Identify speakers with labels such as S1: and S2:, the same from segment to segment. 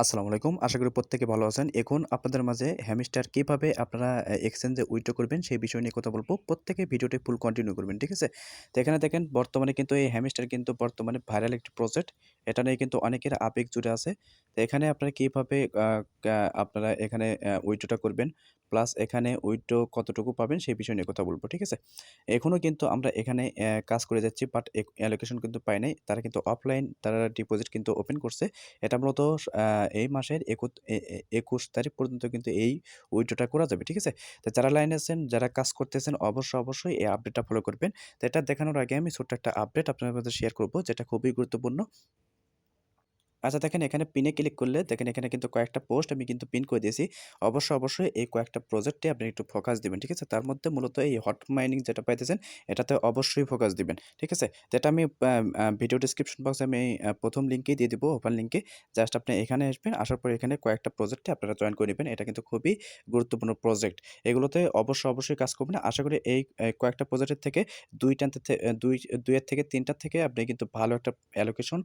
S1: আসসালামু আলাইকুম। আশা করি প্রত্যেকে ভালো আছেন। এখন আপনাদের মাঝে হ্যামস্টার কিভাবে আপনারা এক্সচেঞ্জে উইথড্র করবেন সেই বিষয় নিয়ে কথা বলব। প্রত্যেকে ভিডিওটি ফুল কন্টিনিউ করবেন। ঠিক আছে? তো এখানে দেখেন বর্তমানে কিন্তু এই হ্যামস্টার কিন্তু বর্তমানে ভাইরাল একটি প্রজেক্ট। এটা নিয়ে কিন্তু অনেকের আবেগ জুড়ে আছে। তো এখানে আপনারা কিভাবে আ কা আপনারা এখানে উইথড্রটা করবেন, প্লাস এখানে উইথড্র কতটুকু পাবেন সেই বিষয় নিয়ে কথা বলব। ঠিক আছে? এখনো কিন্তু আমরা এখানে কাজ করে যাচ্ছি, বাট অ্যালোকেশন কিন্তু পাই নাই। তারা কিন্তু অফলাইন তারা ডিপোজিট কিন্তু ওপেন করছে। এটা মূলত আ এই মাসের ২১ তারিখ পর্যন্ত কিন্তু এই উইথড্রটা করা যাবে। ঠিক আছে? তো যারা লাইনে আছেন, যারা কাজ করতেছেন অবশ্যই এই আপডেটটা ফলো করবেন। তো এটা দেখানোর আগে আমি ছোট্ট একটা আপডেট আপনাদের মাঝে শেয়ার করব, যেটা খুবই গুরুত্বপূর্ণ। আচ্ছা দেখেন, এখানে পিনে ক্লিক করলে দেখেন এখানে কিন্তু কয়েকটা পোস্ট আমি কিন্তু পিন করে দিয়েছি। অবশ্যই এই কয়েকটা প্রজেক্টে আপনি একটু ফোকাস দিবেন। ঠিক আছে? তার মধ্যে মূলত এই হট মাইনিং যেটা পাইতেছেন এটাতে অবশ্যই ফোকাস দিবেন। ঠিক আছে? তো এটা আমি ভিডিও ডেসক্রিপশন বক্সে আমি ১ম লিঙ্কেই দিয়ে দিব, ওপেন লিঙ্কে। জাস্ট আপনি এখানে আসবেন। আসার পর এখানে কয়েকটা প্রজেক্টে আপনারা জয়েন করে নিবেন। এটা কিন্তু খুবই গুরুত্বপূর্ণ প্রজেক্ট। এগুলোতে অবশ্যই কাজ করবেন। আশা করি এই কয়েকটা প্রজেক্টের থেকে ২ টাতে থে ২ এর থেকে ৩ টার থেকে আপনি কিন্তু ভালো একটা অ্যালোকেশন,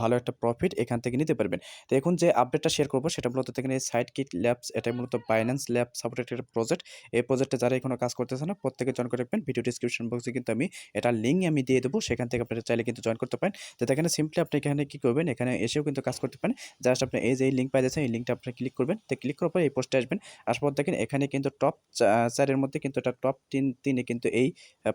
S1: ভালো একটা প্রফিট এখান থেকে নিতে পারবেন। তো এখন যে আপডেটটা শেয়ার করব সেটা মূলত দেখেন এই সাইডকিক ল্যাবস, এটা মূলত বাইন্যান্স ল্যাব সাপোর্টেড একটা প্রজেক্ট। এই প্রজেক্টে যারা এখনো কাজ করতেছে না প্রত্যেকে জয়েন করে রাখবেন। ভিডিও ডেসক্রিপশন বক্সে কিন্তু আমি এটার লিঙ্ক আমি দিয়ে দেবো। সেখান থেকে আপনারা চাইলে কিন্তু জয়েন করতে পারেন। তো দেখেন সিম্পলি আপনি এখানে কি করবেন, এখানে এসেও কিন্তু কাজ করতে পারেন। জাস্ট আপনি এই যে এই লিঙ্ক পাইতেছেন এই লিঙ্কটা আপনি ক্লিক করবেন। তো ক্লিক করার পর এই পোস্টে আসবেন। আসার পর দেখেন এখানে কিন্তু টপ ৪ এর মধ্যে কিন্তু এটা টপ ৩ এ কিন্তু এই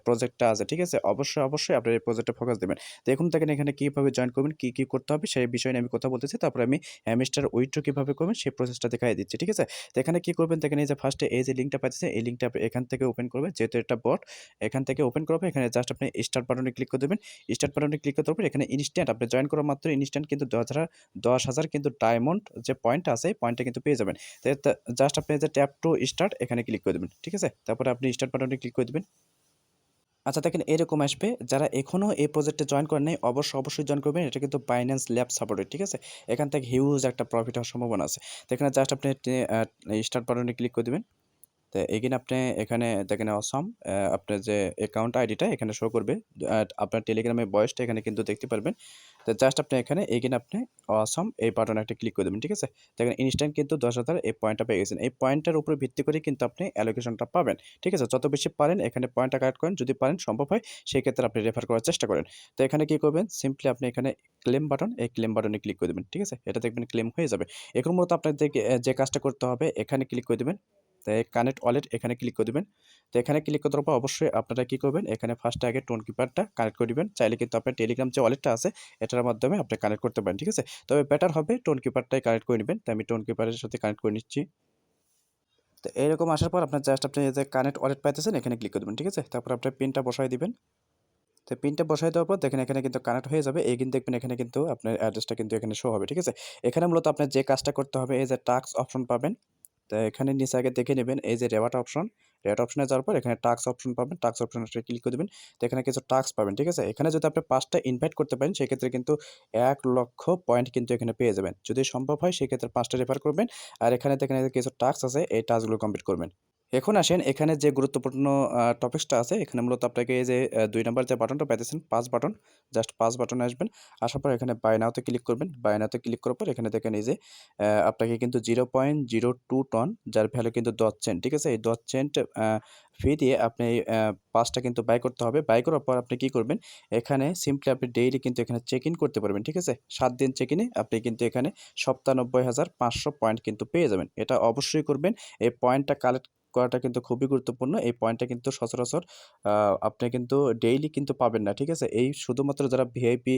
S1: প্রজেক্টটা আছে। ঠিক আছে? অবশ্যই আপনারা এই প্রজেক্টে ফোকাস দিবেন। তো এখন দেখেন এখানে কিভাবে জয়েন করবেন, কি করতে হবে সেই বিষয় নিয়ে আমি কথা বলতেছি। তারপরে আমি হ্যামস্টার উইথড্র কিভাবে করবেন সেই প্রসেসটা দেখায় দিচ্ছি। ঠিক আছে? তো এখানে কি করবেন দেখেন, এই যে ফার্স্টে এই যে লিঙ্কটা পাইতেছেন এই লিঙ্কটা আপনি এখান থেকে ওপেন করবেন। যেহেতু এটা বট, এখান থেকে ওপেন করবেন। এখানে জাস্ট আপনি স্টার্ট বাটনে ক্লিক করে দিবেন। স্টার্ট বাটনে ক্লিক করতে হবে এখানে ইনস্ট্যান্ট আপনি জয়েন করা মাত্র ইনস্ট্যান্ট কিন্তু ১০,০০০ কিন্তু ডায়মন্ড যে পয়েন্ট আছে এই পয়েন্টটা কিন্তু পেয়ে যাবেন। তো জাস্ট আপনি যে ট্যাপ টু স্টার্ট এখানে ক্লিক করে দিবেন। ঠিক আছে? তারপরে আপনি স্টার্ট বাটনে ক্লিক করে দিবেন। আচ্ছা দেখেন এরকম আসবে। যারা এখনো এই প্রজেক্টে জয়েন করেন নাই অবশ্যই জয়েন করবেন। এটা কিন্তু বাইন্যান্স ল্যাব সাপোর্টেড। ঠিক আছে? এখান থেকে হিউজ একটা প্রফিট হওয়ার সম্ভাবনা আছে। তো এখানে জাস্ট আপনি স্টার্ট বাটনে ক্লিক করে দিবেন। তো এগেইন আপনি এখানে দেখেন অসাম আপনার যে অ্যাকাউন্ট আইডিটা এখানে শো করবে। আপনার টেলিগ্রামের ভয়েসটা এখানে কিন্তু দেখতে পারবেন। তো জাস্ট আপনি এখানে এগেইন আপনি অসাম এই বাটনে একটা ক্লিক করে দেবেন। ঠিক আছে? দেখেন ইনস্ট্যান্ট কিন্তু ১০,০০০ এই পয়েন্টটা পেয়ে গেছেন। এই পয়েন্টের উপরে ভিত্তি করে কিন্তু আপনি অ্যালোকেশনটা পাবেন। ঠিক আছে? যত বেশি পারেন এখানে পয়েন্টটা কালেক্ট করেন। যদি পারেন সম্ভব হয় সেই ক্ষেত্রে আপনি রেফার করার চেষ্টা করেন। তো এখানে কি করবেন, সিম্পলি আপনি এখানে ক্লেম বাটন, এই ক্লেম বাটনে ক্লিক করে দেবেন। ঠিক আছে? এটা দেখবেন ক্লেম হয়ে যাবে। এখন মূলত আপনাদেরকে যে কাজটা করতে হবে এখানে ক্লিক করে দিবেন। তো কানেক্ট ওয়ালেট এখানে ক্লিক করে দিবেন। তো এখানে ক্লিক করার পর অবশ্যই আপনারা কি করবেন, এখানে ফার্স্টে আগে টোন কিপারটা কানেক্ট করে দিবেন। চাইলে কিন্তু আপনার টেলিগ্রাম যে ওয়ালেটটা আছে এটার মাধ্যমে আপনি কানেক্ট করতে পারেন। ঠিক আছে? তবে বেটার হবে টোন কিপারটাই কানেক্ট করে নিবেন। তো আমি টোন কিপারের সাথে কানেক্ট করে নিচ্ছি। তো এরকম আসার পর আপনার জাস্ট আপনি এই যে কানেক্ট ওয়ালেট পাইতেছেন এখানে ক্লিক করে দিবেন। ঠিক আছে? তারপর আপনার পিনটা বসায় দিবেন। তো পিনটা বসায় দেওয়ার পর দেখেন এখানে কিন্তু কানেক্ট হয়ে যাবে। এই কিন্তু দেখবেন এখানে কিন্তু আপনার অ্যাড্রেসটা কিন্তু এখানে শো হবে। ঠিক আছে? এখানে মূলত আপনার যে কাজটা করতে হবে, এই যে টাস্ক অপশন পাবেন। তো এখানে নিচে আগে দেখে নেবেন এই যে রেওয়ার্ড অপশন। রেওয়ার্ড অপশনে যাওয়ার পর এখানে টাস্ক অপশন পাবেন। টাস্ক অপশনে ক্লিক করে দিবেন। তো এখানে কিছু টাস্ক পাবেন। ঠিক আছে? এখানে যদি আপনি ৫ টা ইনভাইট করতে পারেন সেক্ষেত্রে কিন্তু ১,০০,০০০ পয়েন্ট কিন্তু এখানে পেয়ে যাবেন। যদি সম্ভব হয় সেক্ষেত্রে ৫ টা রেফার করবেন। আর এখানে দেখেন এই যে কিছু টাস্ক আছে এই টাস্কগুলো কমপ্লিট করবেন। এখন আসেন এখানে যে গুরুত্বপূর্ণ টপিকসটা আছে এখানে মূলত আপনাকে এই যে ২ নাম্বার যে বাটনটা পাইতেছেন ৫ বাটন, জাস্ট ৫ বাটনে আসবেন। আসার পর এখানে বাই নাও তে ক্লিক করবেন। বাই নাও তে ক্লিক করার পর এখানে দেখেন এই যে আপনাকে কিন্তু 0.02 টন যার ভ্যালু কিন্তু ১০ সেন্ট। ঠিক আছে? এই ১০ সেন্ট ফি দিয়ে আপনি ৫ টা কিন্তু বাই করতে হবে। বাই করার পর আপনি কি করবেন? এখানে সিম্পলি আপনি ডেইলি কিন্তু এখানে চেক ইন করতে পারবেন। ঠিক আছে? ৭ দিন চেক ইনে আপনি কিন্তু এখানে ৯৭,৫০০ পয়েন্ট কিন্তু পেয়ে যাবেন। এটা অবশ্যই করবেন। এই পয়েন্টটা কালেক্ট করাটা কিন্তু খুবই গুরুত্বপূর্ণ। এই পয়েন্টটা কিন্তু সচরাচর আ আপনি কিন্তু ডেইলি কিন্তু পাবেন না। ঠিক আছে? এই শুধুমাত্র যারা ভিআইপি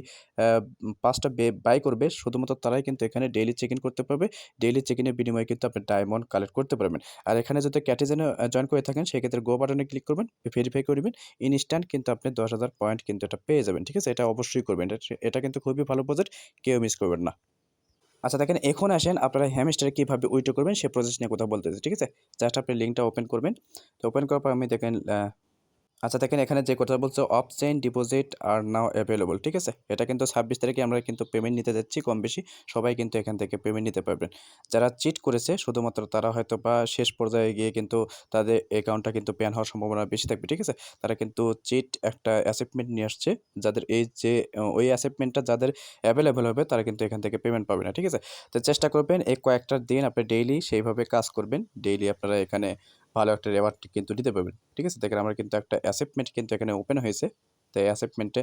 S1: ৫ টা বাই করবে শুধুমাত্র তারাই কিন্তু এখানে ডেইলি চেক ইন করতে পারবে। ডেইলি চেক ইনের বিনিময়ে কিন্তু আপনি ডায়মন্ড কালেক্ট করতে পারবেন। আর এখানে যদি ক্যাটেজেনে জয়েন করে থাকেন সেক্ষেত্রে গো বাটনে ক্লিক করবেন, ভেরিফাই করে দিবেন। ইনস্ট্যান্ট কিন্তু আপনি ১০,০০০ পয়েন্ট কিন্তু এটা পেয়ে যাবেন। ঠিক আছে? এটা অবশ্যই করবেন। এটা কিন্তু খুবই ভালো প্রজেক্ট। কেউ মিস করবেন না। আচ্ছা দেখেন এখন আসেন আপনারা হ্যামস্টারে কিভাবে উইথড্র করবেন সেই প্রসেস নিয়ে কথা বলতেছি। ঠিক আছে? জাস্ট আপনি লিঙ্কটা ওপেন করবেন। তো ওপেন করার পর আমি দেখেন আচ্ছা দেখেন এখানে যে কথা বলছে off chain deposit are now available, ঠিক আছে? এটা কিন্তু ২৬ তারিখে আমরা কিন্তু পেমেন্ট নিতে যাচ্ছি কম বেশি। সবাই কিন্তু এখান থেকে পেমেন্ট নিতে পারবেন। যারা চিট করেছে শুধুমাত্র তারা হয়তোবা শেষ পর্যায়ে গিয়ে কিন্তু তাদের অ্যাকাউন্টটা কিন্তু ব্যান হওয়ার সম্ভাবনা বেশি থাকবে, ঠিক আছে? তারা কিন্তু চিট একটা অ্যাচিভমেন্ট নিয়ে আসছে। যাদের এই যে ওই অ্যাচিভমেন্টটা যাদের অ্যাভেলেবল হবে তারা কিন্তু এখান থেকে পেমেন্ট পাবে না, ঠিক আছে? তো চেষ্টা করবেন এই কয়েকটা দিন আপনি ডেইলি সেইভাবে কাজ করবেন। ডেইলি আপনারা এখানে ভালো একটা রেওয়ার্ড কিন্তু নিতে পারবেন। ঠিক আছে? দেখেন আমার কিন্তু একটা অ্যাসাইনমেন্ট কিন্তু এখানে ওপেন হয়েছে। তো এই অ্যাসাইনমেন্টে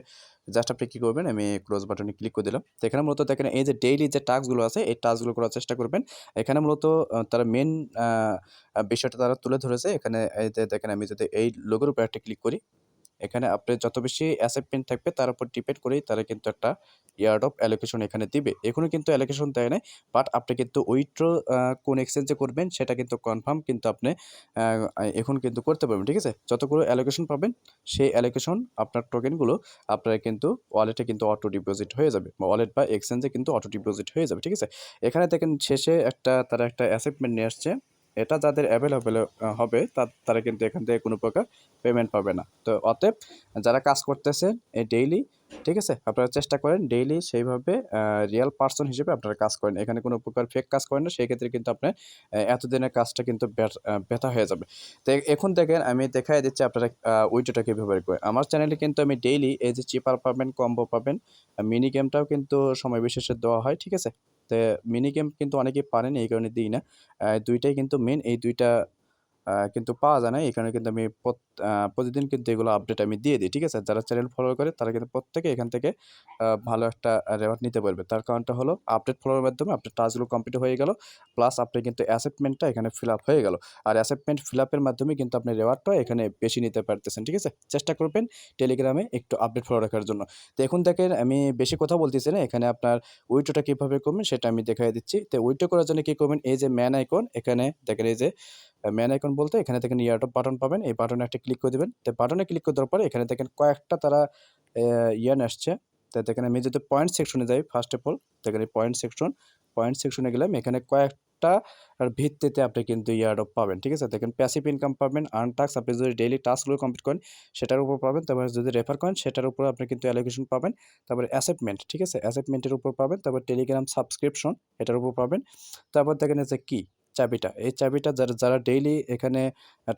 S1: জাস্ট আপনি কি করবেন? আমি ক্লোজ বাটনে ক্লিক করে দিলাম। তো এখানে মূলত দেখেন এই যে ডেইলি যে টাস্কগুলো আছে এই টাস্কগুলো করার চেষ্টা করবেন। এখানে মূলত তারা মেইন আ আ বিষয়টা তারা তুলে ধরেছে। এখানে এই যে দেখেন আমি যদি এই লোগোর উপর একটা ক্লিক করি, এখানে আপনার যত বেশি অ্যাসাইনমেন্ট থাকবে তার উপর ডিপেন্ড করেই তারা কিন্তু একটা ইয়ার্ড অফ অ্যালোকেশন এখানে দিবে। এখনো কিন্তু অ্যালোকেশন দেয় নাই। বাট আপনি কিন্তু উইথড্র কোন এক্সচেঞ্জে করবেন সেটা কিন্তু কনফার্ম কিন্তু আপনি আ এখন কিন্তু করতে পারবেন। ঠিক আছে? যতগুলো অ্যালোকেশন পাবেন সেই অ্যালোকেশন আপনার টোকেনগুলো আপনার কিন্তু ওয়ালেটে কিন্তু অটো ডিপোজিট হয়ে যাবে। বা ওয়ালেট বা এক্সচেঞ্জে কিন্তু অটো ডিপোজিট হয়ে যাবে। ঠিক আছে? এখানে দেখেন শেষে তারা একটা অ্যাসাইনমেন্ট নিয়ে আসছে। এটা যাদের এভেইলেবল হবে তারা কিন্তু এখান থেকে কোনো প্রকার পেমেন্ট পাবে না। তো অতএব যারা কাজ করতেছেন এই ডেইলি, ঠিক আছে? আপনারা চেষ্টা করেন ডেইলি সেইভাবে রিয়াল পারসন হিসেবে আপনারা কাজ করেন। এখানে কোনো প্রকার ফেক কাজ করেন না। সেক্ষেত্রে কিন্তু আপনার এতদিনের কাজটা কিন্তু বৃথা হয়ে যাবে। তো এখন দেখেন আমি দেখায় দিচ্ছি আপনারা উইথড্রটা কিভাবে বের করে। আমার চ্যানেলে কিন্তু আমি ডেইলি এই যে চিপার পাবেন, কম্বো পাবেন, মিনি গেমটাও কিন্তু সময় বিশেষে দেওয়া হয়। ঠিক আছে? তো মিনি গেম কিন্তু অনেকেই পারেন এই কারণে দিই না। ২ টাই কিন্তু মেইন এই ২ টা কিন্তু পাওয়া যায় না। এখানে কিন্তু আমি প্রতিদিন কিন্তু এগুলো আপডেট আমি দিয়ে দিই। ঠিক আছে? যারা চ্যানেল ফলো করে তারা কিন্তু প্রত্যেকে এখান থেকে ভালো একটা রেওয়ার্ড নিতে পারবে। তার কারণটা হলো আপডেট ফলোর মাধ্যমে আপনার টাস্কগুলো কমপ্লিট হয়ে গেল। প্লাস আপনার কিন্তু অ্যাসাইনমেন্টটা এখানে ফিল আপ হয়ে গেল। আর অ্যাসাইনমেন্ট ফিল আপের মাধ্যমে কিন্তু আপনি রেওয়ার্ডটা এখানে বেশি নিতে পারতেছেন। ঠিক আছে? চেষ্টা করবেন টেলিগ্রামে একটু আপডেট ফলো রাখার জন্য। তো এখন দেখেন আমি বেশি কথা বলতেছি না। এখানে আপনার উইথড্রটা কিভাবে করবেন সেটা আমি দেখায় দিচ্ছি। তো উইথড্র করার জন্য কি করবেন? এই যে ম্যান আইকন এখানে দেখেন এই যে ম্যান আইকন বলতে এখানে দেখেন ইয়ারড্রপ বাটন পাবেন। এই বাটনে একটা ক্লিক করে দিবেন। তো বাটনে ক্লিক করে দেওয়ার পরে এখানে দেখেন কয়েকটা তারা ইয়ান আসছে। তো দেখেন আমি যদি পয়েন্ট সেকশনে যাই ফার্স্ট অফ অল, দেখেন এই পয়েন্ট সেকশনে গেলাম। এখানে কয়েকটা ভিত্তিতে আপনি কিন্তু ইয়ারড্রপ পাবেন। ঠিক আছে? দেখেন প্যাসিভ ইনকাম পাবেন, আর্ন টাস্ক আপনি যদি ডেইলি টাস্কগুলো কমপ্লিট করেন সেটার উপর পাবেন। তারপরে যদি রেফার করেন সেটার উপর আপনি কিন্তু অ্যালোকেশন পাবেন। তারপরে অ্যাসাইনমেন্ট, ঠিক আছে? অ্যাসাইনমেন্টের উপর পাবেন। তারপর টেলিগ্রাম সাবস্ক্রিপশন এটার উপর পাবেন। তারপর দেখেন এই যে কি চাবিটা। এই চাবিটা যারা যারা ডেইলি এখানে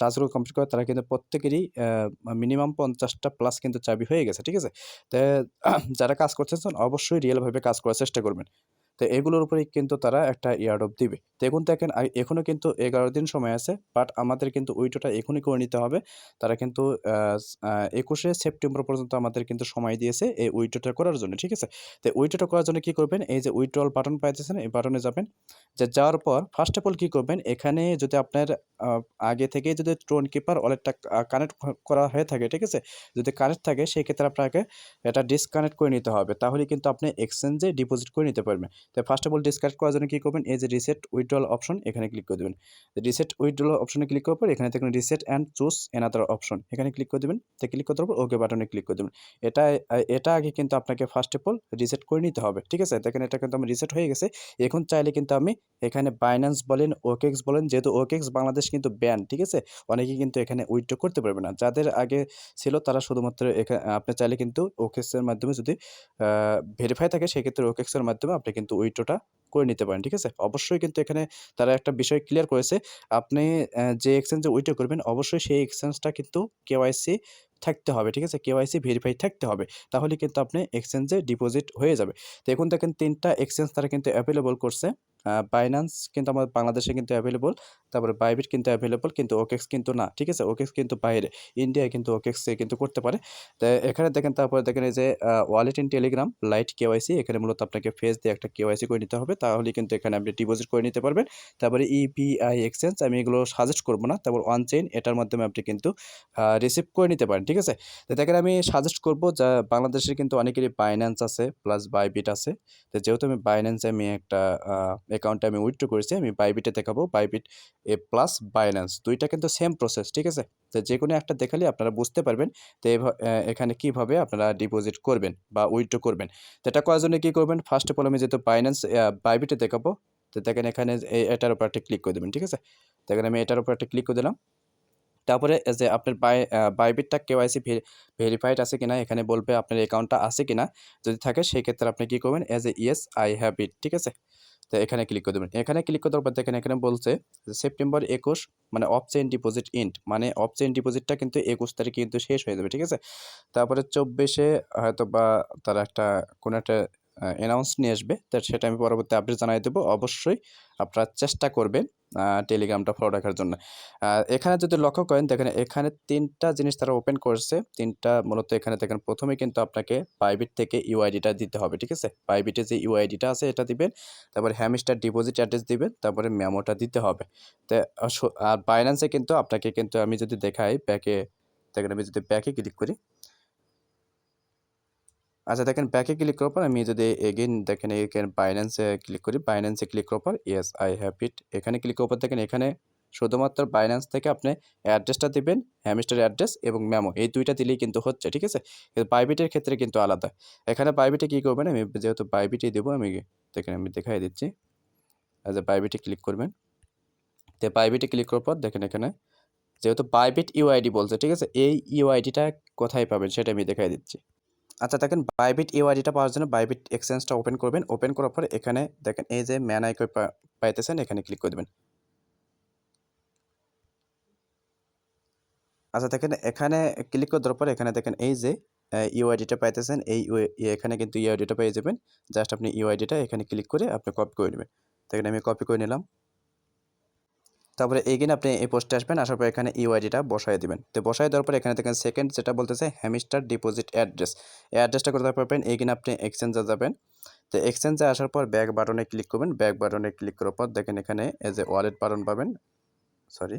S1: টাস্কগুলো কমপ্লিট করে তারা কিন্তু প্রত্যেকেরই মিনিমাম ৫০ টা প্লাস কিন্তু চাবি হয়ে গেছে। ঠিক আছে? তে যারা কাজ করতেছেন অবশ্যই রিয়েলভাবে কাজ করার চেষ্টা করবেন। তো এগুলোর উপরেই কিন্তু তারা একটা ইয়ারড্রপ দিবে। তো এখন দেখেন এখনো কিন্তু ১১ দিন সময় আছে। বাট আমাদের কিন্তু উইথড্রটা এখনই করে নিতে হবে। তারা কিন্তু আ আ ২১শে সেপ্টেম্বর পর্যন্ত আমাদের কিন্তু সময় দিয়েছে এই উইথড্রটা করার জন্য। ঠিক আছে? তো উইথড্রটা করার জন্য কি করবেন? এই যে উইথড্রল বাটন পাইতেছেন এই বাটনে যাবেন। যাওয়ার পর ফার্স্ট অফ অল কি করবেন? এখানে যদি আপনার আ আগে থেকেই যদি টোন কিপার ওয়ালেটটা কানেক্ট করা হয়ে থাকে, ঠিক আছে? যদি কানেক্ট থাকে সেক্ষেত্রে আপনাকে এটা ডিসকানেক্ট করে নিতে হবে। তাহলে কিন্তু আপনি এক্সচেঞ্জে ডিপোজিট করে নিতে পারবেন। তো ফার্স্ট অফ অল ডিসকানেক্ট করার জন্য কি করবেন? এই যে রিসেট উইথড্রল অপশন এখানে ক্লিক করে দিবেন। রিসেট উইথড্রল অপশনে ক্লিক করার পর এখানে দেখুন reset and choose another option এখানে ক্লিক করে দিবেন। তো ক্লিক করে দেওয়ার পর ওকে বাটনে ক্লিক করে দিবেন। এটা আগে কিন্তু আপনাকে ফার্স্ট অফ অল রিসেট করে নিতে হবে। ঠিক আছে? দেখেন এটা কিন্তু আমার রিসেট হয়ে গেছে। এখন চাইলে কিন্তু আমি এখানে বাইন্যান্স বলেন, OKX বলেন, যেহেতু OKX বাংলাদেশ কিন্তু ব্যান, ঠিক আছে? অনেকে কিন্তু এখানে উইথড্র করতে পারবে না। যাদের আগে ছিল তারা শুধুমাত্র আপনি চাইলে কিন্তু OKX এর মাধ্যমে যদি আ ভেরিফাই থাকে সেক্ষেত্রে OKX এর মাধ্যমে আপনি কিন্তু উইথড্রটা করে নিতে পারেন। ঠিক আছে? অবশ্যই কিন্তু এখানে তারা একটা বিষয় ক্লিয়ার করেছে। আপনি যে এক্সচেঞ্জে উইথড্র করবেন অবশ্যই সেই এক্সচেঞ্জটা কিন্তু কেওয়াইসি থাকতে হবে। ঠিক আছে? কেওয়াইসি ভেরিফাই থাকতে হবে। তাহলে কিন্তু আপনি এক্সচেঞ্জে ডিপোজিট হয়ে যাবে। তো এখন দেখেন ৩ টা এক্সচেঞ্জ তারা কিন্তু এভেইলেবল করছে। বাইন্যান্স কিন্তু আমার বাংলাদেশে কিন্তু এভেইলেবল। তারপরে বাইবিট কিন্তু এভেইলেবল কিন্তু OKX কিন্তু না। ঠিক আছে? OKX কিন্তু বাইরে। ইন্ডিয়ায় কিন্তু OKX এ কিন্তু করতে পারে। তো এখানে দেখেন তারপরে দেখেন এই যে wallet in Telegram light KYC এখানে মূলত আপনাকে ফেস দিয়ে একটা কেওয়াইসি করে নিতে হবে। তাহলেই কিন্তু এখানে আপনি ডিপোজিট করে নিতে পারবেন। তারপরে ইপিআই এক্সচেঞ্জ আমি এগুলো সাজেস্ট করব না। তারপর অন চেইন এটার মাধ্যমে আপনি কিন্তু রিসিভ করে নিতে পারেন। ঠিক আছে? তো দেখেন আমি সাজেস্ট করব বাংলাদেশে কিন্তু অনেকেরই বাইন্যান্স আছে প্লাস বাইবিট আছে। তো যেহেতু আমি বাইন্যান্সে আমি একটা অ্যাকাউন্টে আমি উইথড্র করেছি, আমি বাইবিটে দেখাবো। বাইবিট প্লাস বাইন্যান্স ২ টা কিন্তু সেম প্রসেস, ঠিক আছে? তো যেকোনো একটা দেখালে আপনারা বুঝতে পারবেন। তো এখানে কিভাবে আপনারা ডিপোজিট করবেন বা উইথড্র করবেন। তো এটা করার জন্য কি করবেন? ফার্স্ট অফ অল আমি যেহেতু বাইবিটে দেখাবো, তো দেখেন এখানে এটার উপর একটা ক্লিক করে দিবেন, ঠিক আছে? দেখেন আমি এটার উপর একটা ক্লিক করে দিলাম। তারপরে যে আপনার বাইবিটটা কেওয়াইসি ভেরিফাইড আছে কিনা এখানে বলবে আপনার অ্যাকাউন্টটা আছে কিনা। যদি থাকে সেই ক্ষেত্রে আপনি কি করবেন as a yes I have it, ঠিক আছে? তো এখানে ক্লিক করে দেবেন। এখানে ক্লিক করে দেওয়ার পর দেখেন এখানে বলছে সেপ্টেম্বর ২১ মানে অফ চেইন ডিপোজিট ইন্ড মানে অফ চেইন ডিপোজিটটা কিন্তু ২১ তারিখে কিন্তু শেষ হয়ে যাবে, ঠিক আছে? তারপরে ২৪-এ হয়তোবা তারা কোনো একটা অ্যানাউন্স নিয়ে আসবে। তো সেটা আমি পরবর্তী আপডেট জানাই দেবো। অবশ্যই আপনারা চেষ্টা করবেন টেলিগ্রামটা ফলো রাখার জন্য। এখানে যদি লক্ষ্য করেন দেখেন এখানে ৩ টা জিনিস তারা ওপেন করছে। ৩ টা মূলত এখানে দেখেন ১ম এ কিন্তু আপনাকে বাইবিট থেকে ইউআইডিটা দিতে হবে, ঠিক আছে? বাইবিটে যে ইউআইডিটা আছে এটা দিবেন। তারপরে হ্যামস্টার ডিপোজিট অ্যাড্রেস দিবেন। তারপরে মেমোটা দিতে হবে। তো আর বাইন্যান্সে কিন্তু আপনাকে কিন্তু আমি যদি দেখাই ব্যাকে দেখেন আমি যদি ব্যাকে ক্লিক করি। আচ্ছা দেখেন ব্যাকে ক্লিক করার পর আমি যদি এগেইন দেখেন এখানে বাইন্যান্সে ক্লিক করি। বাইন্যান্সে ক্লিক করার পর ইয়েস আই হ্যাভ ইট এখানে ক্লিক করার পর দেখেন এখানে শুধুমাত্র বাইন্যান্স থেকে আপনি অ্যাড্রেসটা দিবেন, হ্যামস্টার অ্যাড্রেস এবং মেমো এই ২ টা দিলেই কিন্তু হচ্ছে, ঠিক আছে? কিন্তু বাইবিটের ক্ষেত্রে কিন্তু আলাদা। এখানে বাইবিটে কি করবেন আমি যেহেতু বাইবিটেই দেবো আমি দেখেন আমি দেখাই দিচ্ছি। বাইবিটে ক্লিক করবেন। তো বাইবিটে ক্লিক করার পর দেখেন এখানে যেহেতু বাইবিট ইউআইডি বলছে, ঠিক আছে? এই ইউআইডিটা কোথায় পাবেন সেটা আমি দেখাই দিচ্ছি। আচ্ছা দেখেন বাইবিট ইউআইডিটা পাওয়ার জন্য বাইবিট এক্সচেঞ্জটা ওপেন করবেন। ওপেন করার পরে এখানে দেখেন এই যে ম্যান আইকন পাইতেছেন এখানে ক্লিক করে দেবেন। আচ্ছা দেখেন এখানে ক্লিক করে দেওয়ার পরে এখানে দেখেন এই যে ইউআইডিটা পাইতেছেন এই এখানে কিন্তু ইউআইডিটা পেয়ে যাবেন। জাস্ট আপনি ইউআইডিটা এখানে ক্লিক করে আপনি কপি করে নেবেন। দেখেন আমি কপি করে নিলাম। তারপরে এগেইন আপনি এই পোস্টে আসবেন। আসার পর এখানে ইউআইডিটা বসায় দিবেন। তো বসায় দেওয়ার পর এখানে দেখেন সেকেন্ড যেটা বলতেছে হ্যামস্টার ডিপোজিট অ্যাড্রেস। এই অ্যাড্রেসটা কোথায় পাবেন? এগেইন আপনি এক্সচেঞ্জে যাবেন। তো এক্সচেঞ্জে আসার পর ব্যাক বাটনে ক্লিক করবেন। ব্যাক বাটনে ক্লিক করার পর দেখেন এখানে এজ এ ওয়ালেট বাটন পাবেন। সরি,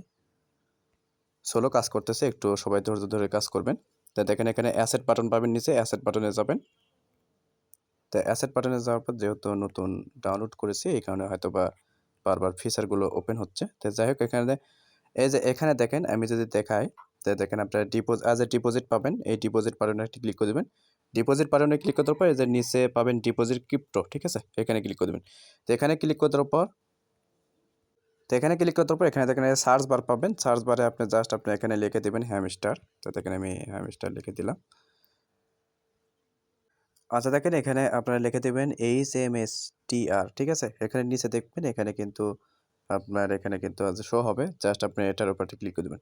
S1: স্লো কাজ করতেছে, একটু সবাই ধৈর্য ধরে কাজ করবেন। তো দেখেন এখানে অ্যাসেট বাটন পাবেন, নিচে অ্যাসেট বাটনে যাবেন। তো অ্যাসেট বাটনে যাওয়ার পর যেহেতু নতুন ডাউনলোড করেছি এই কারণে হয়তোবা বারবার ফিচারগুলো ওপেন হচ্ছে। তো যাই হোক এখানে এই যে এখানে দেখেন আমি যদি দেখাই, তো দেখেন আপনারা ডিপোজিট পাবেন। এই ডিপোজিট বাটনে একটি ক্লিক করে দেবেন। ডিপোজিট বাটনে ক্লিক করার পর এই যে নিচে পাবেন ডিপোজিট ক্রিপ্টো, ঠিক আছে? এখানে ক্লিক করে দেবেন। তো এখানে ক্লিক করে দেওয়ার পর এখানে দেখেন সার্চ বার পাবেন। সার্চ বারে আপনি এখানে লিখে দিবেন হ্যামস্টার। তো দেখেন আমি হ্যামস্টার লিখে দিলাম। আচ্ছা দেখেন এখানে আপনারা লিখে দিবেন HMSTR, ঠিক আছে? এখানে নিচে দেখবেন এখানে কিন্তু আপনার এখানে কিন্তু শো হবে। জাস্ট আপনি এটার উপর ক্লিক করে দিবেন।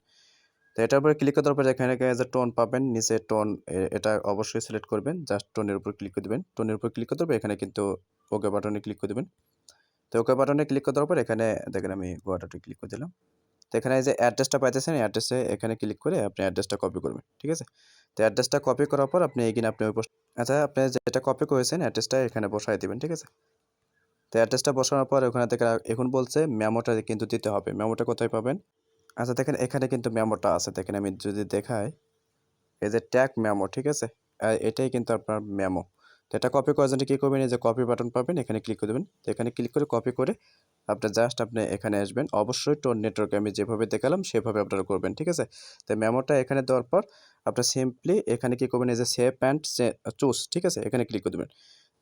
S1: তো এটার উপরে ক্লিক করার পর এখানে যে টোন পাবেন, নিচে টোন এটা অবশ্যই সিলেক্ট করবেন। জাস্ট টোনের উপর ক্লিক করে দিবেন। টোনের উপর ক্লিক করতে হবে এখানে কিন্তু ওকে বাটনে ক্লিক করে দিবেন। তো ওকে বাটনে ক্লিক করে দেওয়ার পর এখানে দেখেন আমি গো বাটনে ক্লিক করে দিলাম। তো এখানে এই যে অ্যাড্রেসটা পাইতেছেন এই অ্যাড্রেসে এখানে ক্লিক করে আপনি অ্যাড্রেসটা কপি করবেন, ঠিক আছে? তো অ্যাড্রেসটা কপি করার পর আপনি এগেইন আপনি ওই পোস্ট আচ্ছা আপনি যেটা কপি করেছেন অ্যাড্রেসটা এখানে বসায় দিবেন, ঠিক আছে? তো অ্যাড্রেসটা বসানোর পর ওখানে থেকে এখন বলছে মেমোটা কিন্তু দিতে হবে। মেমোটা কোথায় পাবেন? আচ্ছা দেখেন এখানে কিন্তু মেমোটা আছে। দেখেন আমি যদি দেখাই এই যে ট্যাগ মেমো, ঠিক আছে? এটাই কিন্তু আপনার মেমো। তো এটা কপি করার জন্য কী করবেন? এই যে কপি বাটন পাবেন এখানে ক্লিক করে দেবেন। তো এখানে ক্লিক করে কপি করে আপনি এখানে আসবেন। অবশ্যই টোন নেটওয়ার্কে আমি যেভাবে দেখালাম সেভাবে আপনারা করবেন, ঠিক আছে? তো মেমোটা এখানে দেওয়ার পর আপনার সিম্পলি এখানে কি করবেন? এই যে সেভ অ্যান্ড চুজ, ঠিক আছে? এখানে ক্লিক করে দেবেন।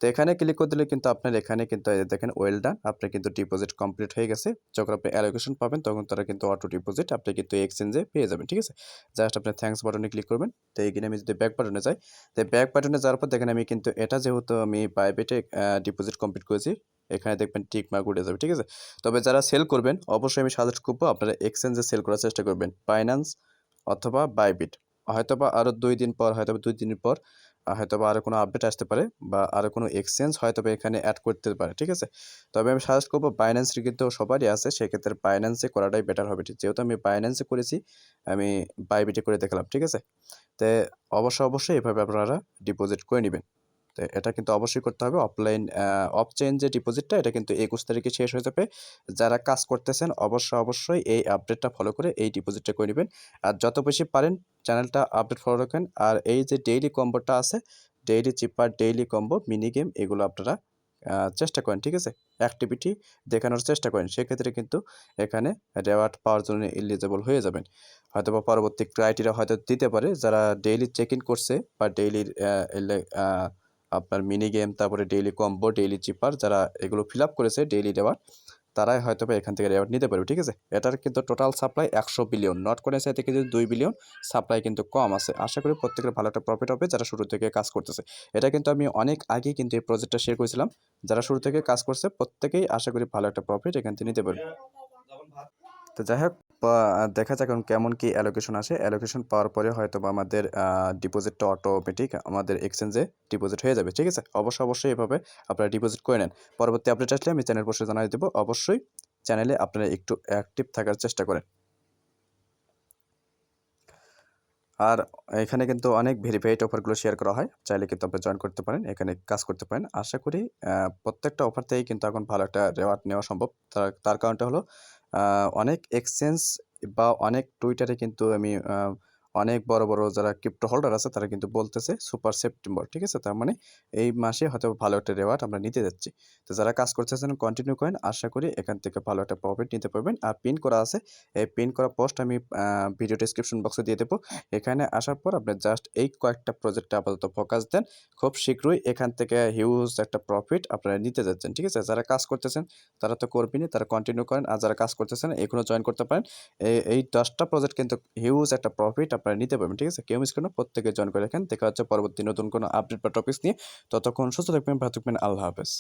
S1: তো এখানে ক্লিক করে দিলে কিন্তু আপনার এখানে কিন্তু এই যে দেখেন ওয়েল ডান, আপনার কিন্তু ডিপোজিট কমপ্লিট হয়ে গেছে। যখন আপনি অ্যালোকেশন পাবেন তখন তারা কিন্তু অটো ডিপোজিট আপনি কিন্তু এক্সচেঞ্জে পেয়ে যাবেন, ঠিক আছে? জাস্ট আপনি থ্যাঙ্কস বাটনে ক্লিক করবেন। তো এখানে আমি যদি ব্যাক বাটনে যাই, তো ব্যাক বাটনে যাওয়ার পর দেখেন আমি কিন্তু এটা যেহেতু আমি বাইবিটে ডিপোজিট কমপ্লিট করেছি, এখানে দেখবেন টিক মার্ক উঠে যাবে, ঠিক আছে? তবে যারা সেল করবেন অবশ্যই আমি সাজেস্ট করবো আপনারা এক্সচেঞ্জে সেল করার চেষ্টা করবেন। বাইন্যান্স অথবা বাইবিট। হয়তোবা আরও ২ দিন পর হয়তোবা ২ দিন পর হয়তোবা আরও কোনো আপডেট আসতে পারে বা আরও কোনো এক্সচেঞ্জ হয়তোবা এখানে অ্যাড করতে পারে, ঠিক আছে? তবে আমি সাজেস্ট করবো বাইন্যান্সের কিন্তু সবারই আছে, সেক্ষেত্রে বাইন্যান্সে করাটাই বেটার হবে। যেহেতু আমি বাইন্যান্সে করেছি, আমি বাইবিটে করে দেখলাম, ঠিক আছে? তো অবশ্যই এভাবে আপনারা ডিপোজিট করে নিবেন। তো এটা কিন্তু অবশ্যই করতে হবে। অফ চেইন যে ডিপোজিটটা এটা কিন্তু ২১ তারিখে শেষ হয়ে যাবে। যারা কাজ করতেছেন অবশ্যই এই আপডেটটা ফলো করে এই ডিপোজিটটা করে নিবেন। আর যত বেশি পারেন চ্যানেলটা আপডেট ফলো রাখেন। আর এই যে ডেইলি কম্বোটা আছে, ডেইলি চিপার, ডেইলি কম্বো, মিনি গেম এগুলো আপনারা চেষ্টা করেন, ঠিক আছে? অ্যাক্টিভিটি দেখানোর চেষ্টা করেন। সেক্ষেত্রে কিন্তু এখানে রেওয়ার্ড পাওয়ার জন্য এলিজিবল হয়ে যাবেন। হয়তোবা পরবর্তী ক্রাইটেরিয়া হয়তো দিতে পারে যারা ডেইলি চেক ইন করছে বা ডেইলির আপনার মিনি গেম, তারপরে ডেইলি কম্বো, ডেইলি চিপার যারা এগুলো ফিল আপ করেছে ডেইলি দেওয়ার, তারাই হয়তোবা এখান থেকে রেওয়ার্ড নিতে পারবে, ঠিক আছে? এটার কিন্তু টোটাল সাপ্লাই 100 বিলিয়ন, নট কয়েনের সাথে কিন্তু 2 বিলিয়ন সাপ্লাই কিন্তু কম আছে। আশা করি প্রত্যেকের ভালো একটা প্রফিট হবে যারা শুরু থেকে কাজ করতেছে। এটা কিন্তু আমি অনেক আগেই কিন্তু এই প্রজেক্টটা শেয়ার করেছিলাম। যারা শুরু থেকে কাজ করছে প্রত্যেকেই আশা করি ভালো একটা প্রফিট এখান থেকে নিতে পারবে। তো যাই হোক, দেখা যাক এখন কেমন কি অ্যালোকেশন আসে। অ্যালোকেশন পাওয়ার পরে হয়তোবা আমাদের ডিপোজিটটা অটোমেটিক আমাদের এক্সচেঞ্জে ডিপোজিট হয়ে যাবে, ঠিক আছে? অবশ্যই এভাবে আপনারা ডিপোজিট করে নেন। পরবর্তী আপডেট আসলে আমি চ্যানেল পোস্টে জানিয়ে দেবো। অবশ্যই চ্যানেলে আপনারা একটু অ্যাক্টিভ থাকার চেষ্টা করেন। আর এখানে কিন্তু অনেক ভেরিফাইড অফারগুলো শেয়ার করা হয়। চাইলে কিন্তু আপনি জয়েন করতে পারেন, এখানে কাজ করতে পারেন। আশা করি প্রত্যেকটা অফার থেকেই কিন্তু এখন ভালো একটা রেওয়ার্ড নেওয়া সম্ভব। তার কারণটা হলো অনেক এক্সচেঞ্জ বা অনেক টুইটারে কিন্তু আমি অনেক বড় যারা ক্রিপ্টো হোল্ডার আছে তারা কিন্তু বলতেছে সুপার সেপ্টেম্বর, ঠিক আছে? তার মানে এই মাসে হয়তো ভালো একটা রেওয়ার্ড আমরা নিতে যাচ্ছি। তো যারা কাজ করতেছেন কন্টিনিউ করেন। আশা করি এখান থেকে ভালো একটা প্রফিট নিতে পারবেন। আর পিন করা আছে, এই পিন করা পোস্ট আমি ভিডিও ডেসক্রিপশন বক্সে দিয়ে দেবো। এখানে আসার পর আপনি জাস্ট এই কয়েকটা প্রজেক্টে আপাতত ফোকাস দেন। খুব শীঘ্রই এখান থেকে হিউজ একটা প্রফিট আপনারা নিতে যাচ্ছেন, ঠিক আছে? যারা কাজ করতেছেন তারা তো করবেনই, তারা কন্টিনিউ করেন। আর যারা কাজ করতেছেন এখনও জয়েন করতে পারেন। এই 10টা প্রজেক্ট কিন্তু হিউজ একটা প্রফিট আপনারা নিতে পারবেন, ঠিক আছে? কেউ মিস করেন না, প্রত্যেকে জয়েন করে রাখেন। দেখা হচ্ছে পরবর্তী নতুন কোনো আপডেট বা টপিকস নিয়ে। ততক্ষণ সুস্থ থাকবেন, ভালো থাকবেন। আল্লাহ হাফেজ।